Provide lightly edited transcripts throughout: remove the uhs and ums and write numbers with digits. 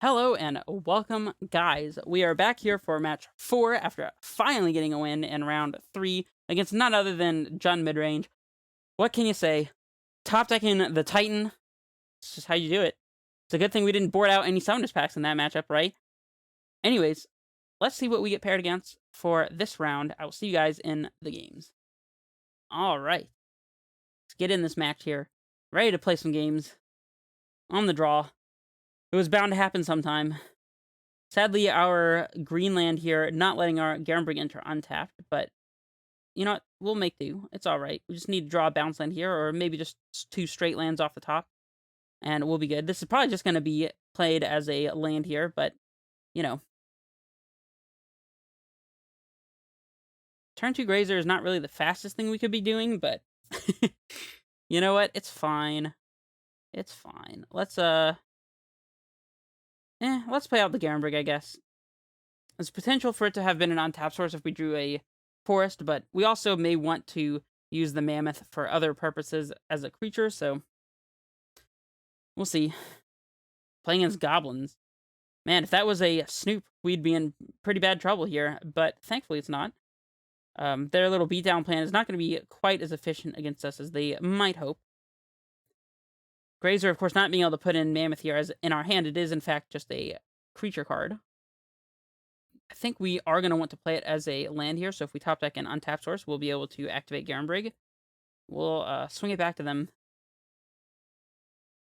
Hello and welcome, guys. We are back here for match 4 after finally getting a win in round 3 against none other than Jun Midrange. What can you say? Top decking the Titan. It's just how you do it. It's a good thing we didn't board out any Summoners packs in that matchup, right? Anyways, let's see what we get paired against for this round. I will see you guys in the games. Alright. Let's get in this match here. Ready to play some games. On the draw. It was bound to happen sometime. Sadly, our Greenland here not letting our Garenbrig enter untapped, but you know what? We'll make do. It's alright. We just need to draw a bounce land here, or maybe just 2 straight lands off the top, and we'll be good. This is probably just going to be played as a land here, but, you know. Turn 2 Grazer is not really the fastest thing we could be doing, but you know what? It's fine. It's fine. Let's play out the Garenbrig, I guess. There's potential for it to have been an untapped source if we drew a forest, but we also may want to use the mammoth for other purposes as a creature, so we'll see. Playing against goblins. Man, if that was a Snoop, we'd be in pretty bad trouble here, but thankfully it's not. Their little beatdown plan is not going to be quite as efficient against us as they might hope. Grazer, of course, not being able to put in mammoth here, as in our hand it is in fact just a creature card. I think we are going to want to play it as a land here, so if we top deck an untapped source, we'll be able to activate Garenbrig. We'll swing it back to them.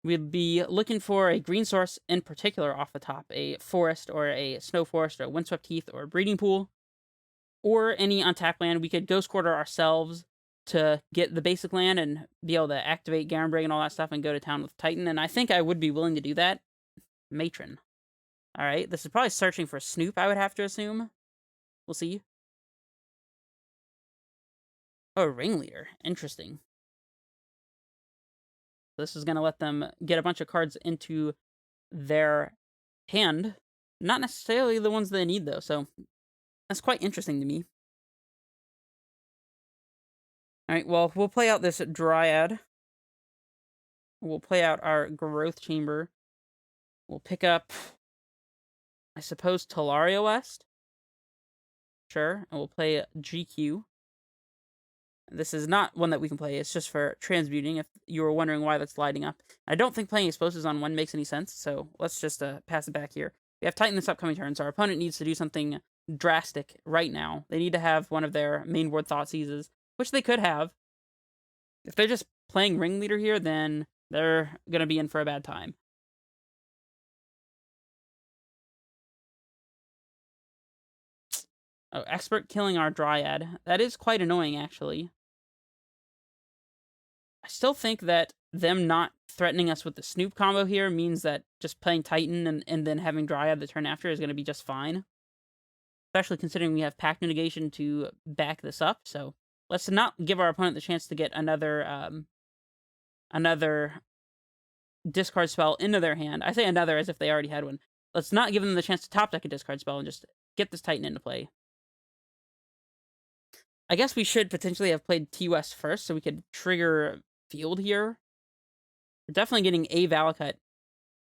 We'd be looking for a green source in particular off the top, a forest or a snow forest or a windswept heath or a breeding pool, or any untapped land. We could Ghost Quarter ourselves to get the basic land and be able to activate Garenbrig and all that stuff and go to town with Titan, and I think I would be willing to do that. Matron. Alright, this is probably searching for Snoop, I would have to assume. We'll see. Oh, Ringleader. Interesting. This is going to let them get a bunch of cards into their hand. Not necessarily the ones they need, though, so that's quite interesting to me. Alright, well, we'll play out this Dryad. We'll play out our Growth Chamber. We'll pick up, I suppose, Talaria West. Sure, and we'll play GQ. This is not one that we can play. It's just for transmuting, if you were wondering why that's lighting up. I don't think playing Explosives on 1 makes any sense, so let's just pass it back here. We have Titan this upcoming turn, so our opponent needs to do something drastic right now. They need to have one of their main board Thoughtseizes, which they could have. If they're just playing Ringleader here, then they're going to be in for a bad time. Oh, Expert killing our Dryad. That is quite annoying, actually. I still think that them not threatening us with the Snoop combo here means that just playing Titan and then having Dryad the turn after is going to be just fine. Especially considering we have Pact Negation to back this up, so let's not give our opponent the chance to get another discard spell into their hand. I say another as if they already had one. Let's not give them the chance to top deck a discard spell and just get this Titan into play. I guess we should potentially have played T-West first so we could trigger Field here. We're definitely getting a Valakut.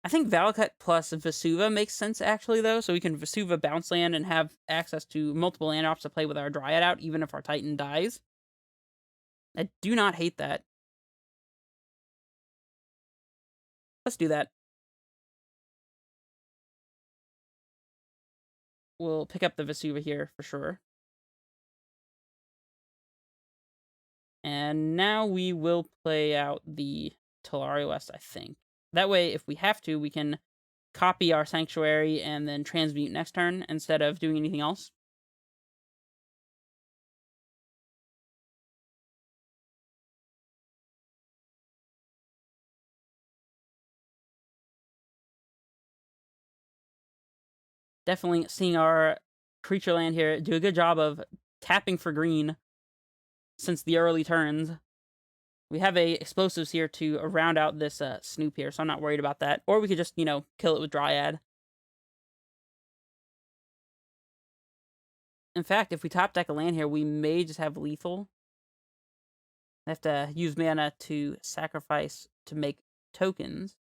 I think Valakut plus Vesuva makes sense, actually, though, so we can Vesuva bounce land and have access to multiple land drops to play with our Dryad out, even if our Titan dies. I do not hate that. Let's do that. We'll pick up the Vesuva here, for sure. And now we will play out the Talaria West, I think. That way, if we have to, we can copy our Sanctuary and then transmute next turn instead of doing anything else. Definitely seeing our creature land here do a good job of tapping for green since the early turns. We have a explosives here to round out this Snoop here, so I'm not worried about that. Or we could just, kill it with Dryad. In fact, if we top deck a land here, we may just have lethal. I have to use mana to sacrifice to make tokens.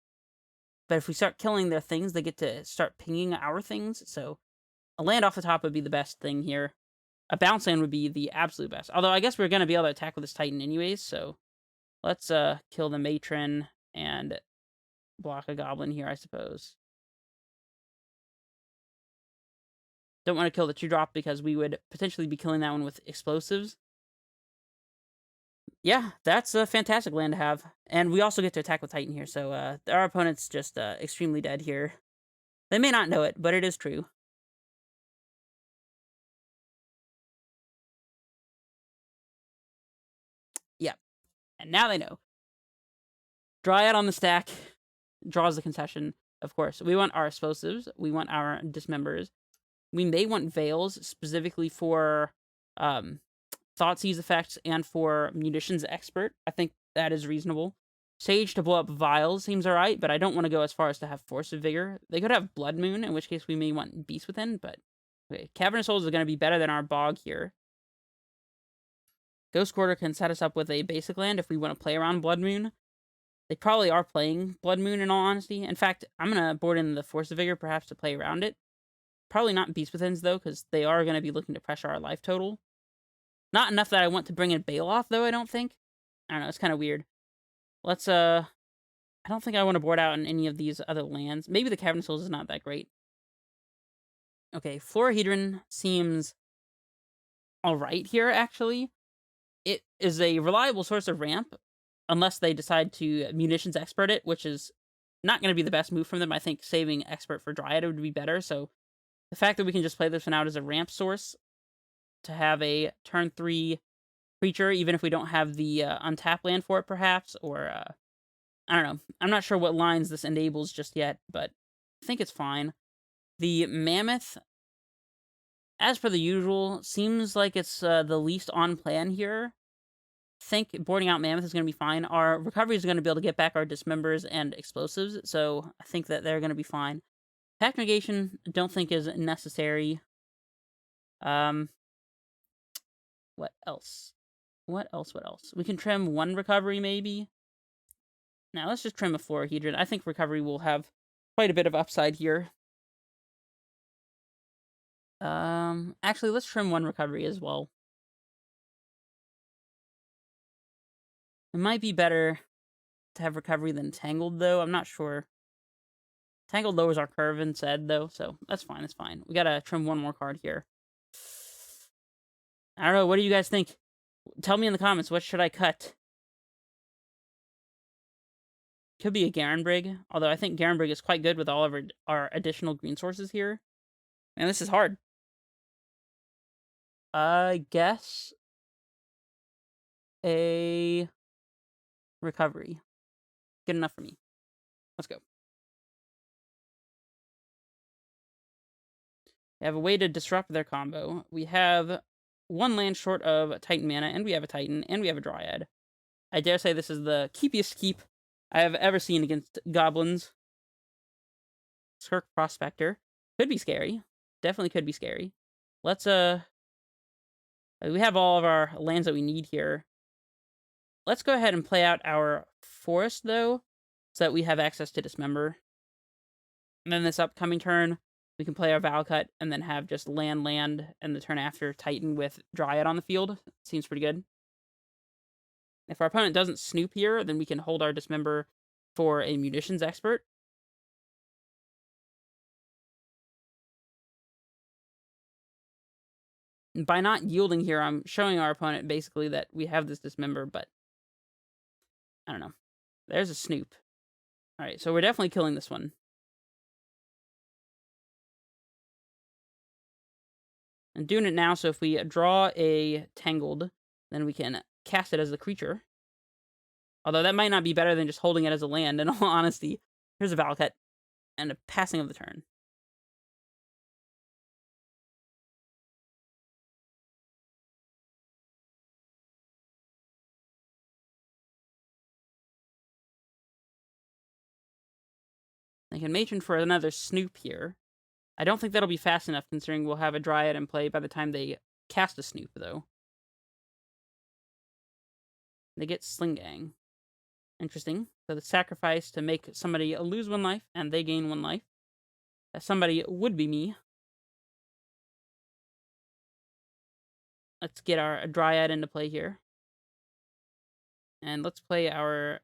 But if we start killing their things, they get to start pinging our things. So a land off the top would be the best thing here. A bounce land would be the absolute best. Although I guess we're going to be able to attack with this Titan anyways, so let's kill the Matron and block a Goblin here, I suppose. Don't want to kill the 2-drop because we would potentially be killing that one with explosives. Yeah, that's a fantastic land to have. And we also get to attack with Titan here, so our opponent's just extremely dead here. They may not know it, but it is true. Yep. And now they know. Dryad on the stack draws the concession, of course. We want our explosives. We want our dismembers. We may want Veils specifically for Thoughtseize effects and for Munitions Expert. I think that is reasonable. Sage to blow up Vials seems alright, but I don't want to go as far as to have Force of Vigor. They could have Blood Moon, in which case we may want Beast Within, but okay. Cavernous Souls is going to be better than our Bog here. Ghost Quarter can set us up with a basic land if we want to play around Blood Moon. They probably are playing Blood Moon, in all honesty. In fact, I'm going to board in the Force of Vigor, perhaps to play around it. Probably not Beast Withins, though, because they are going to be looking to pressure our life total. Not enough that I want to bring in Baloth, though, I don't think. I don't know, it's kind of weird. Let's, I don't think I want to board out in any of these other lands. Maybe the Cavern Souls is not that great. Okay, Florahedron seems alright here, actually. It is a reliable source of ramp, unless they decide to Munitions Expert it, which is not going to be the best move from them. I think saving Expert for Dryad would be better, so the fact that we can just play this one out as a ramp source to have a turn 3 creature, even if we don't have the untap land for it, perhaps, or, I don't know. I'm not sure what lines this enables just yet, but I think it's fine. The Mammoth, as per the usual, seems like it's the least on plan here. I think boarding out Mammoth is going to be fine. Our recovery is going to be able to get back our dismembers and explosives, so I think that they're going to be fine. Pact Negation, don't think is necessary. What else? What else? We can trim 1 recovery, maybe? Now, let's just trim a Florahedron. I think recovery will have quite a bit of upside here. Actually, let's trim 1 recovery as well. It might be better to have recovery than Tangled, though. I'm not sure. Tangled lowers our curve instead, though, so that's fine, that's fine. We gotta trim 1 more card here. I don't know, what do you guys think? Tell me in the comments, what should I cut? Could be a Garenbrig, although I think Garenbrig is quite good with all of our additional green sources here. Man, this is hard. I guess a recovery. Good enough for me. Let's go. We have a way to disrupt their combo. We have 1 land short of Titan mana, and we have a Titan, and we have a Dryad. I dare say this is the keepiest keep I have ever seen against goblins. Skirk Prospector. Could be scary. Definitely could be scary. Let's, we have all of our lands that we need here. Let's go ahead and play out our forest, though, so that we have access to Dismember. And then this upcoming turn, we can play our Valcut and then have just land, and the turn after Titan with Dryad on the field. Seems pretty good. If our opponent doesn't snoop here, then we can hold our Dismember for a Munitions Expert. And by not yielding here, I'm showing our opponent basically that we have this Dismember, but I don't know. There's a Snoop. Alright, so we're definitely killing this one. I'm doing it now, so if we draw a Tangled, then we can cast it as a creature. Although that might not be better than just holding it as a land, in all honesty. Here's a Valcut, and a passing of the turn. I can Matron for another Snoop here. I don't think that'll be fast enough, considering we'll have a Dryad in play by the time they cast a Snoop, though. They get Sling Gang. Interesting. So the sacrifice to make somebody lose 1 life and they gain 1 life. Somebody would be me. Let's get our Dryad into play here. And let's play our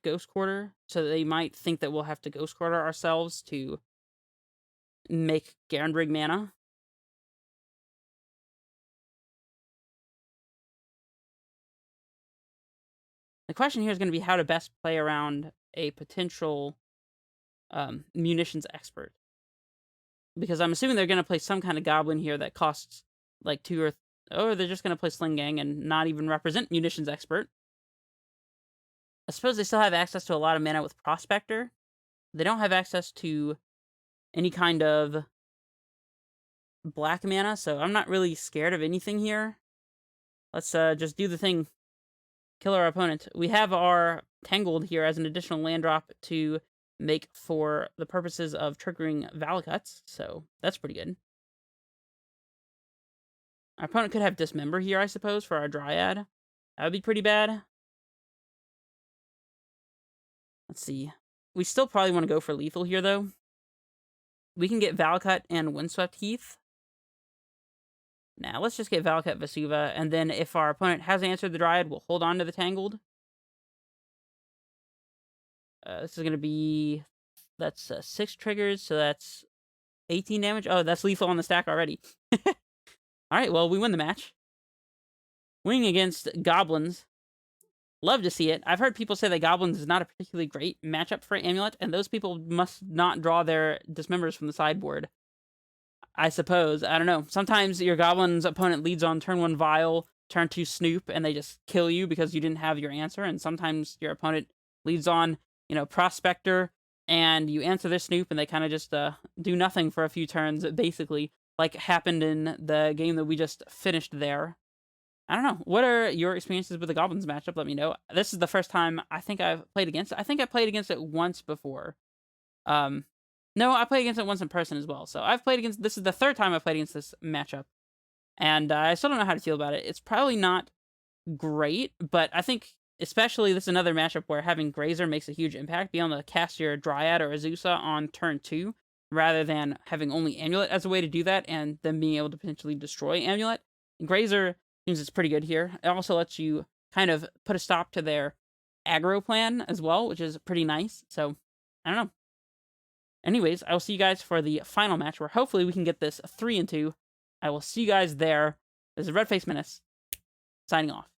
Ghost Quarter, so they might think that we'll have to Ghost Quarter ourselves to make Garandrig mana. The question here is going to be how to best play around a potential munitions expert. Because I'm assuming they're going to play some kind of goblin here that costs like 2 or they're just going to play Sling Gang and not even represent munitions expert. I suppose they still have access to a lot of mana with Prospector. They don't have access to any kind of black mana, so I'm not really scared of anything here. Let's just do the thing. Kill our opponent. We have our Tangled here as an additional land drop to make for the purposes of triggering Valakuts, so that's pretty good. Our opponent could have Dismember here, I suppose, for our Dryad. That would be pretty bad. Let's see. We still probably want to go for lethal here, though. We can get Valakut and Windswept Heath. Now, let's just get Valakut Vesuva, and then if our opponent has answered the Dryad, we'll hold on to the Tangled. This is going to be... That's 6 triggers, so that's 18 damage. Oh, that's lethal on the stack already. Alright, well, we win the match. Winning against Goblins. Love to see it. I've heard people say that Goblins is not a particularly great matchup for Amulet, and those people must not draw their Dismembers from the sideboard. I suppose. I don't know. Sometimes your Goblin's opponent leads on turn 1 Vile, turn 2 Snoop, and they just kill you because you didn't have your answer, and sometimes your opponent leads on, Prospector, and you answer their Snoop, and they kind of just do nothing for a few turns, basically, like happened in the game that we just finished there. I don't know. What are your experiences with the Goblins matchup? Let me know. This is the first time I think I've played against it. I think I played against it once before. No, I played against it once in person as well. So I've played against... This is the 3rd time I've played against this matchup. And I still don't know how to feel about it. It's probably not great, but I think... Especially, this is another matchup where having Grazer makes a huge impact. Being able to cast your Dryad or Azusa on turn 2, rather than having only Amulet as a way to do that, and then being able to potentially destroy Amulet. Grazer seems it's pretty good here. It also lets you kind of put a stop to their aggro plan as well, which is pretty nice. So, I don't know. Anyways, I will see you guys for the final match, where hopefully we can get this 3-2. I will see you guys there. This is Redface Menace, signing off.